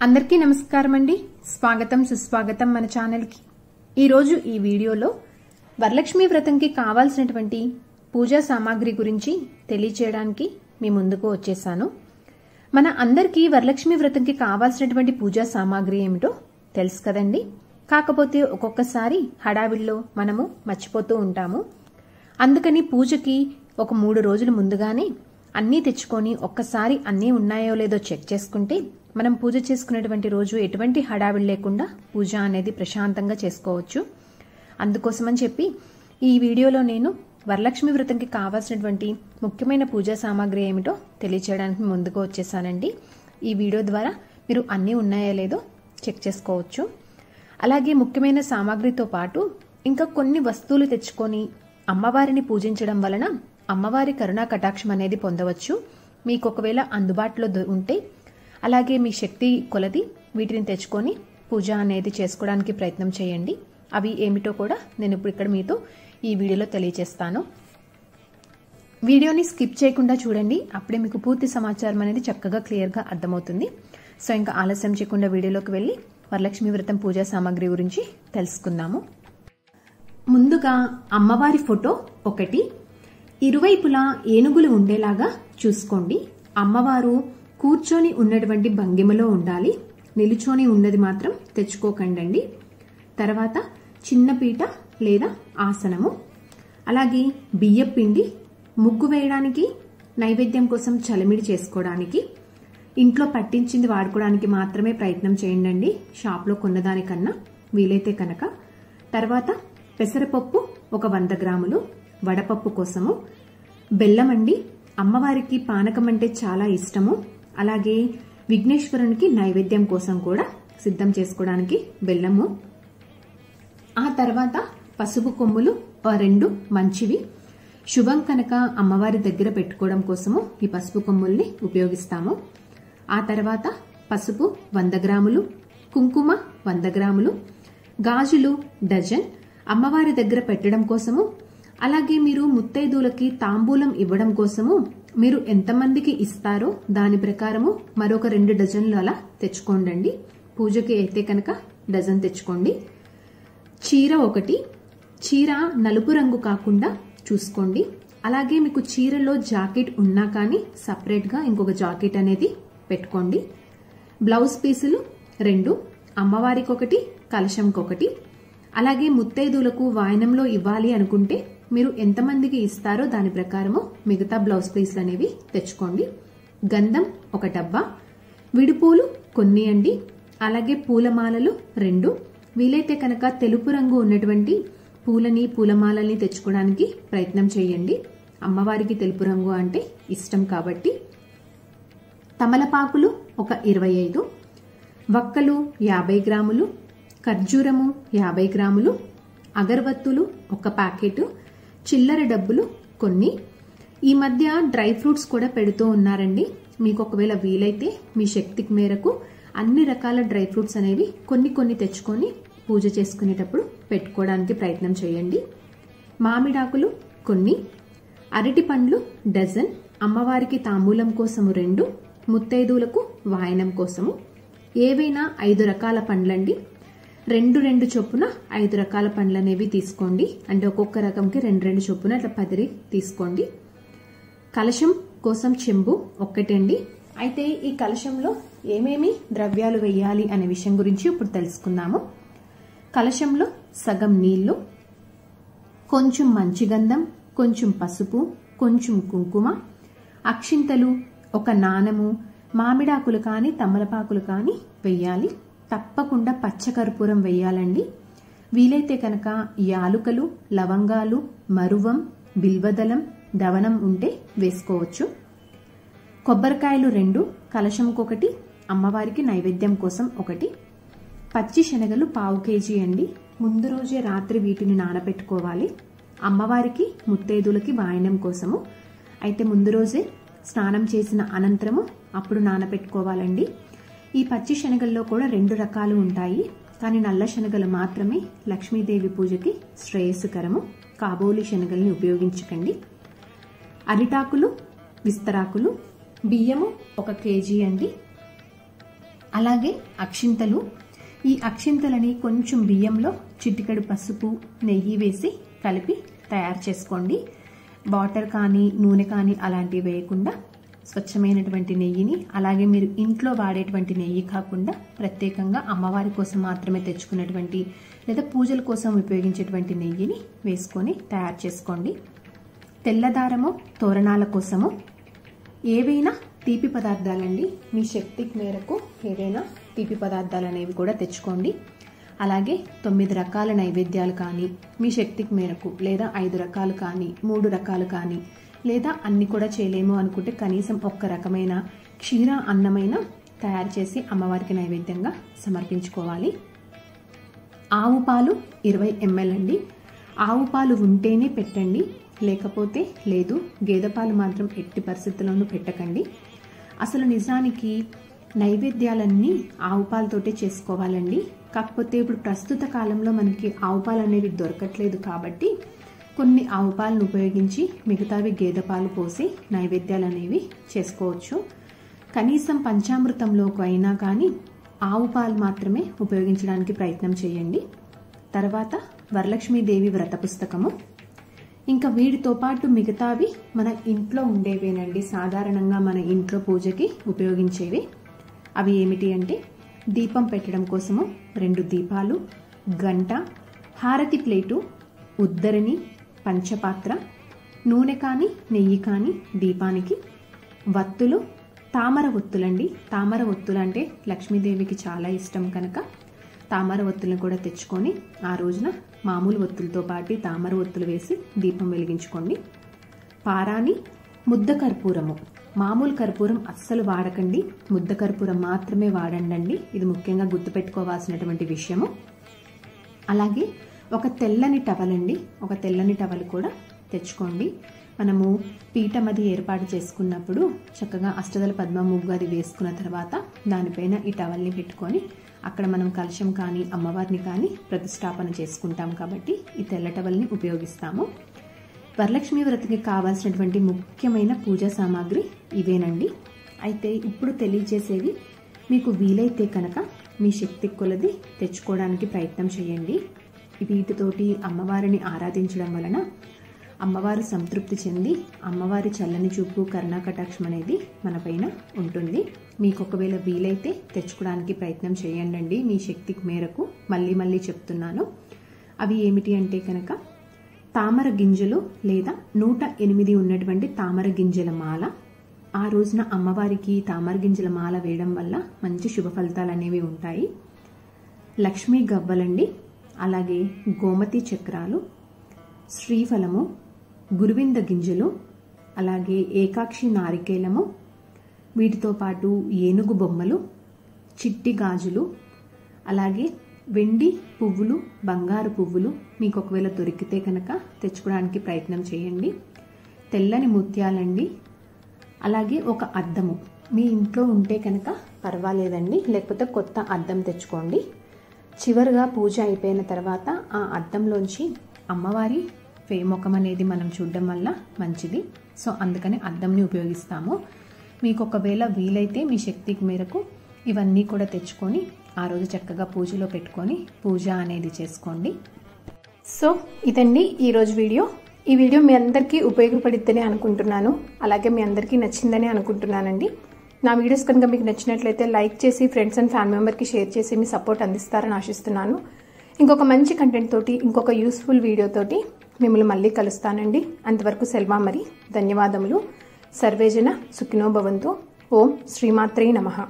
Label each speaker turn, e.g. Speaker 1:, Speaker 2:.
Speaker 1: అందరికీ నమస్కారం అండి. స్వాగతం సుస్వాగతం మన ఛానల్ కి. ఈ రోజు ఈ వీడియోలో వరలక్ష్మి వ్రతంకి కావాల్సినటువంటి పూజా సామాగ్రి గురించి తెలియచేయడానికి మీ ముందుకు వచ్చేసాను. మన అందరికీ వరలక్ష్మి వ్రతంకి కావాల్సినటువంటి పూజా సామాగ్రి ఏమిటో తెలుసు కదండి. కాకపోతే ఒక్కొక్కసారి హడావిడిలో మనము మర్చిపోతూ ఉంటాము. అందుకని పూజకి ఒక 3 రోజులు ముందుగానే అన్నీ తెచ్చుకొని ఒక్కసారి అన్నీ ఉన్నాయో లేదో చెక్ చేసుకుంటే మనం పూజ చేసుకునేటువంటి రోజు ఎటువంటి హడావిడి లేకుండా పూజ అనేది ప్రశాంతంగా చేసుకోవచ్చు. అందుకోసమని చెప్పి ఈ వీడియోలో నేను వరలక్ష్మి వ్రతంకి కావాల్సినటువంటి ముఖ్యమైన పూజా సామాగ్రి ఏమిటో తెలియచేయడానికి ముందుకు వచ్చేసానండి. ఈ వీడియో ద్వారా మీరు అన్నీ ఉన్నాయో లేదో చెక్ చేసుకోవచ్చు. అలాగే ముఖ్యమైన సామాగ్రితో పాటు ఇంకా కొన్ని వస్తువులు తెచ్చుకొని అమ్మవారిని పూజించడం వలన అమ్మవారి కరుణా కటాక్షం అనేది పొందవచ్చు. మీకు ఒకవేళ అందుబాటులో ఉంటే అలాగే మీ శక్తి కొలది వీటిని తెచ్చుకొని పూజ అనేది చేసుకోవడానికి ప్రయత్నం చేయండి. అవి ఏమిటో కూడా నేను ఇప్పుడు ఇక్కడ మీతో ఈ వీడియోలో తెలియజేస్తాను. వీడియోని స్కిప్ చేయకుండా చూడండి. అప్పుడే మీకు పూర్తి సమాచారం అనేది చక్కగా క్లియర్గా అర్థమవుతుంది. సో ఇంకా ఆలస్యం చేయకుండా వీడియోలోకి వెళ్ళి వరలక్ష్మి వ్రతం పూజా సామాగ్రి గురించి తెలుసుకుందాము. ముందుగా అమ్మవారి ఫోటో ఒకటి, ఇరువైపులా ఏనుగులు ఉండేలాగా చూసుకోండి. అమ్మవారు కూర్చొని ఉన్నటువంటి భంగిమలో ఉండాలి. నిలుచొని ఉన్నది మాత్రం తెచ్చుకోకండి. తర్వాత చిన్న పీట లేదా ఆసనము, అలాగే బియ్యం పిండి, ముగ్గు వేయడానికి, నైవేద్యం కోసం చలిమిడి చేసుకోవడానికి, ఇంట్లో పట్టించింది వాడుకోవడానికి మాత్రమే ప్రయత్నం చేయండి, షాప్లో కొన్నదానికన్నా వీలైతే కనుక. తర్వాత పెసరపప్పు ఒక 100 గ్రాములు, వడపప్పు కోసము, బెల్లం అండి. అమ్మవారికి పానకం అంటే చాలా ఇష్టము. అలాగే విఘ్నేశ్వరునికి నైవేద్యం కోసం కూడా సిద్ధం చేసుకోవడానికి బెల్లము. ఆ తర్వాత పసుపు కొమ్ములు 2 మంచివి. శుభం కనుక అమ్మవారి దగ్గర పెట్టుకోవడం కోసము ఈ పసుపు కొమ్ముల్ని ఉపయోగిస్తాము. ఆ తర్వాత పసుపు 100 గ్రాములు, కుంకుమ 100 గ్రాములు, గాజులు డజన్ అమ్మవారి దగ్గర పెట్టడం కోసము. అలాగే మీరు ముత్తైదువులకి తాంబూలం ఇవ్వడం కోసము మీరు ఎంతమందికి ఇస్తారో దాని ప్రకారము మరొక 2 డజన్లు అలా తెచ్చుకోండి. పూజకి అయితే కనుక డజన్ తెచ్చుకోండి. చీర ఒకటి, చీర నలుపు రంగు కాకుండా చూసుకోండి. అలాగే మీకు చీరలో జాకెట్ ఉన్నా కానీ సపరేట్గా ఇంకొక జాకెట్ అనేది పెట్టుకోండి. బ్లౌజ్ పీసులు 2, అమ్మవారికి ఒకటి, కలశంకి ఒకటి. అలాగే ముత్తైదువులకు వాయనంలో ఇవ్వాలి అనుకుంటే మీరు ఎంతమందికి ఇస్తారో దాని ప్రకారము మిగతా బ్లౌజ్ పీస్లు అనేవి తెచ్చుకోండి. గంధం ఒక డబ్బా, విడిపూలు కొన్ని అండి. అలాగే పూలమాలలు 2, వీలైతే కనుక తెలుపు రంగు ఉన్నటువంటి పూలని పూలమాలని తెచ్చుకోవడానికి ప్రయత్నం చేయండి. అమ్మవారికి తెలుపు రంగు అంటే ఇష్టం కాబట్టి. తమలపాకులు ఒక 25, వక్కలు 50 గ్రాములు, ఖర్జూరము 50 గ్రాములు, అగరవత్తులు ఒక ప్యాకెట్, చిల్లర డబ్బులు కొన్ని. ఈ మధ్య డ్రై ఫ్రూట్స్ కూడా పెడుతూ ఉన్నారండి. మీకు ఒకవేళ వీలైతే మీ శక్తికి మేరకు అన్ని రకాల డ్రై ఫ్రూట్స్ అనేవి కొన్ని తెచ్చుకొని పూజ చేసుకునేటప్పుడు పెట్టుకోవడానికి ప్రయత్నం చేయండి. మామిడాకులు కొన్ని, అరటి పండ్లు డజన్, అమ్మవారికి తాంబూలం కోసము 2, ముత్తైదువులకు వాయనం కోసము. ఏవైనా 5 రకాల పండ్లండి. 2 చొప్పున 5 రకాల పండ్లు అనేవి తీసుకోండి. అంటే ఒక్కొక్క రకంకి 2 చొప్పున అట్లా 10 తీసుకోండి. కలశం కోసం చెంబు ఒక్కటండి. అయితే ఈ కలశంలో ఏమేమి ద్రవ్యాలు వేయాలి అనే విషయం గురించి ఇప్పుడు తెలుసుకుందాము. కలశంలో సగం నీళ్లు, కొంచెం మంచిగంధం, కొంచెం పసుపు, కొంచెం కుంకుమ, అక్షింతలు, ఒక నాణము, మామిడాకులు కానీ తమలపాకులు కానీ వెయ్యాలి. తప్పకుండా పచ్చకర్పూరం వెయ్యాలండి. వీలైతే కనుక యాలుకలు, లవంగాలు, మరువం, బిల్వదళం, దవనం ఉంటే వేసుకోవచ్చు. కొబ్బరికాయలు 2, కలశంకొకటి, అమ్మవారికి నైవేద్యం కోసం ఒకటి. పచ్చి శనగలు 1/2 కేజీ అండి. ముందు రోజే రాత్రి వీటిని నానబెట్టుకోవాలి. అమ్మవారికి ముత్తైదులకి వాయనం కోసము. అయితే ముందు రోజే స్నానం చేసిన అనంతరము అప్పుడు నానబెట్టుకోవాలండి. ఈ పచ్చి శనగల్లో కూడా 2 రకాలు ఉంటాయి. కానీ నల్ల శనగలు మాత్రమే లక్ష్మీదేవి పూజకి శ్రేయస్కరము. కాబోలి శనగల్ని ఉపయోగించకండి. అరిటాకులు, విస్తరాకులు, బియ్యము 1 కేజీ అండి. అలాగే అక్షింతలు. ఈ అక్షింతలని కొంచెం బియ్యంలో చిటికెడు పసుపు, నెయ్యి వేసి కలిపి తయారు చేసుకోండి. వాటర్ కానీ నూనె కానీ అలాంటివి వేయకుండా స్వచ్ఛమైనటువంటి నెయ్యిని, అలాగే మీరు ఇంట్లో వాడేటువంటి నెయ్యి కాకుండా ప్రత్యేకంగా అమ్మవారి కోసం మాత్రమే తెచ్చుకున్నటువంటి లేదా పూజల కోసం ఉపయోగించేటువంటి నెయ్యిని వేసుకొని తయారు చేసుకోండి. తెల్లదారము తోరణాల కోసము ఏవైనా తీపి పదార్థాలండి, మీ శక్తి మేరకు ఏవైనా తీపి పదార్థాలు అనేవి కూడా తెచ్చుకోండి. అలాగే 9 రకాల నైవేద్యాలు కానీ మీ శక్తికి మేరకు, లేదా 5 రకాలు కానీ 3 రకాలు కానీ, లేదా అన్ని కూడా చేయలేము అనుకుంటే కనీసం ఒక్క రకమైన క్షీర అన్నమైన తయారు చేసి అమ్మవారికి నైవేద్యంగా సమర్పించుకోవాలి. ఆవు పాలు 20 ml అండి. ఆవు పాలు ఉంటేనే పెట్టండి, లేకపోతే లేదు. గేదె పాలు మాత్రం ఎట్టి పరిస్థితుల్లోనూ పెట్టకండి. అసలు నిజానికి నైవేద్యాలన్నీ ఆవు పాలతోటే చేసుకోవాలండి. కాకపోతే ఇప్పుడు ప్రస్తుత కాలంలో మనకి ఆవు పాలు అనేవి దొరకట్లేదు కాబట్టి కొన్ని ఆవు పాలను ఉపయోగించి మిగతావి గేదె పాలు పోసి నైవేద్యాలు అనేవి చేసుకోవచ్చు. కనీసం పంచామృతంలోకి అయినా కానీ ఆవు పాలు మాత్రమే ఉపయోగించడానికి ప్రయత్నం చేయండి. తర్వాత వరలక్ష్మీదేవి వ్రత పుస్తకము. ఇంకా వీటితో పాటు మిగతావి మన ఇంట్లో ఉండేవేనండి, సాధారణంగా మన ఇంట్లో పూజకి ఉపయోగించేవి. అవి ఏమిటి అంటే దీపం పెట్టడం కోసము 2 దీపాలు, గంట, హారతి ప్లేటు, ఉద్దరిని, పంచపాత్ర, నూనె కానీ నెయ్యి కానీ దీపానికి, వత్తులు, తామర ఒత్తులండి. తామర ఒత్తులు అంటే లక్ష్మీదేవికి చాలా ఇష్టం కనుక తామర ఒత్తులను కూడా తెచ్చుకొని ఆ రోజున మామూలు ఒత్తులతో పాటు తామర ఒత్తులు వేసి దీపం వెలిగించుకోండి. పారాని, ముద్ద కర్పూరము. మామూలు కర్పూరం అస్సలు వాడకండి, ముద్ద కర్పూరం మాత్రమే వాడండి. ఇది ముఖ్యంగా గుర్తుపెట్టుకోవాల్సినటువంటి విషయము. అలాగే ఒక తెల్లని టవల్ అండి, ఒక తెల్లని టవల్ కూడా తెచ్చుకోండి. మనము పీఠం అది ఏర్పాటు చేసుకున్నప్పుడు చక్కగా అష్టదళ పద్మ ముగ్గు అది వేసుకున్న తర్వాత దానిపైన ఈ టవల్ని పెట్టుకొని అక్కడ మనం కలశం కానీ అమ్మవారిని కానీ ప్రతిష్టాపన చేసుకుంటాం కాబట్టి ఈ తెల్ల టవల్ని ఉపయోగిస్తాము. వరలక్ష్మి వ్రతకి కావాల్సినటువంటి ముఖ్యమైన పూజా సామాగ్రి ఇవేనండి. అయితే ఇప్పుడు తెలియజేసేవి మీకు వీలైతే కనుక మీ శక్తి కొలది తెచ్చుకోవడానికి ప్రయత్నం చేయండి. వీటితోటి అమ్మవారిని ఆరాధించడం వలన అమ్మవారు సంతృప్తి చెంది అమ్మవారి చల్లని చూపు, కరుణా కటాక్షం అనేది మన పైన ఉంటుంది. మీకు ఒకవేళ వీలైతే తెచ్చుకోవడానికి ప్రయత్నం చేయండి మీ శక్తికి మేరకు. మళ్ళీ చెప్తున్నాను. అవి ఏమిటి అంటే కనుక తామర గింజలు లేదా 108 ఉన్నటువంటి తామర గింజల మాల. ఆ రోజున అమ్మవారికి తామర గింజల మాల వేయడం వల్ల మంచి శుభ ఫలితాలు అనేవి ఉంటాయి. లక్ష్మీ గవ్వలండి, అలాగే గోమతి చక్రాలు, శ్రీఫలము, గురువింద గింజలు, అలాగే ఏకాక్షి నారికేలము, వీటితో పాటు ఏనుగు బొమ్మలు, చిట్టి గాజులు, అలాగే వెండి పువ్వులు, బంగారు పువ్వులు మీకు ఒకవేళ దొరికితే కనుక తెచ్చుకోవడానికి ప్రయత్నం చేయండి. తెల్లని ముత్యాలండి, అలాగే ఒక అద్దము మీ ఇంట్లో ఉంటే కనుక పర్వాలేదండి, లేకపోతే కొత్త అద్దం తెచ్చుకోండి. చివరిగా పూజ అయిపోయిన తర్వాత ఆ అద్దంలోంచి అమ్మవారి ముఖం అనేది మనం చూడడం వల్ల మంచిది. సో అందుకని అద్దంని ఉపయోగిస్తాము. మీకు ఒకవేళ వీలైతే మీ శక్తికి మేరకు ఇవన్నీ కూడా తెచ్చుకొని ఆ రోజు చక్కగా పూజలో పెట్టుకొని పూజ అనేది చేసుకోండి. సో ఇదండి ఈరోజు వీడియో. ఈ వీడియో మీ అందరికీ ఉపయోగపడిద్దని అనుకుంటున్నాను, అలాగే మీ అందరికీ నచ్చిందని అనుకుంటున్నానండి. నా వీడియోస్ కనుక మీకు నచ్చినట్లయితే లైక్ చేసి ఫ్రెండ్స్ అండ్ ఫ్యామిలీ మెంబర్కి షేర్ చేసి మీ సపోర్ట్ అందిస్తారని ఆశిస్తున్నాను. ఇంకొక మంచి కంటెంట్ తోటి, ఇంకొక యూస్ఫుల్ వీడియో తోటి మిమ్మల్ని మళ్ళీ కలుస్తానండి. అంతవరకు సెలవు. మరి ధన్యవాదములు. సర్వేజన సుఖినో భవంతు. ఓం శ్రీమాత్రే నమః.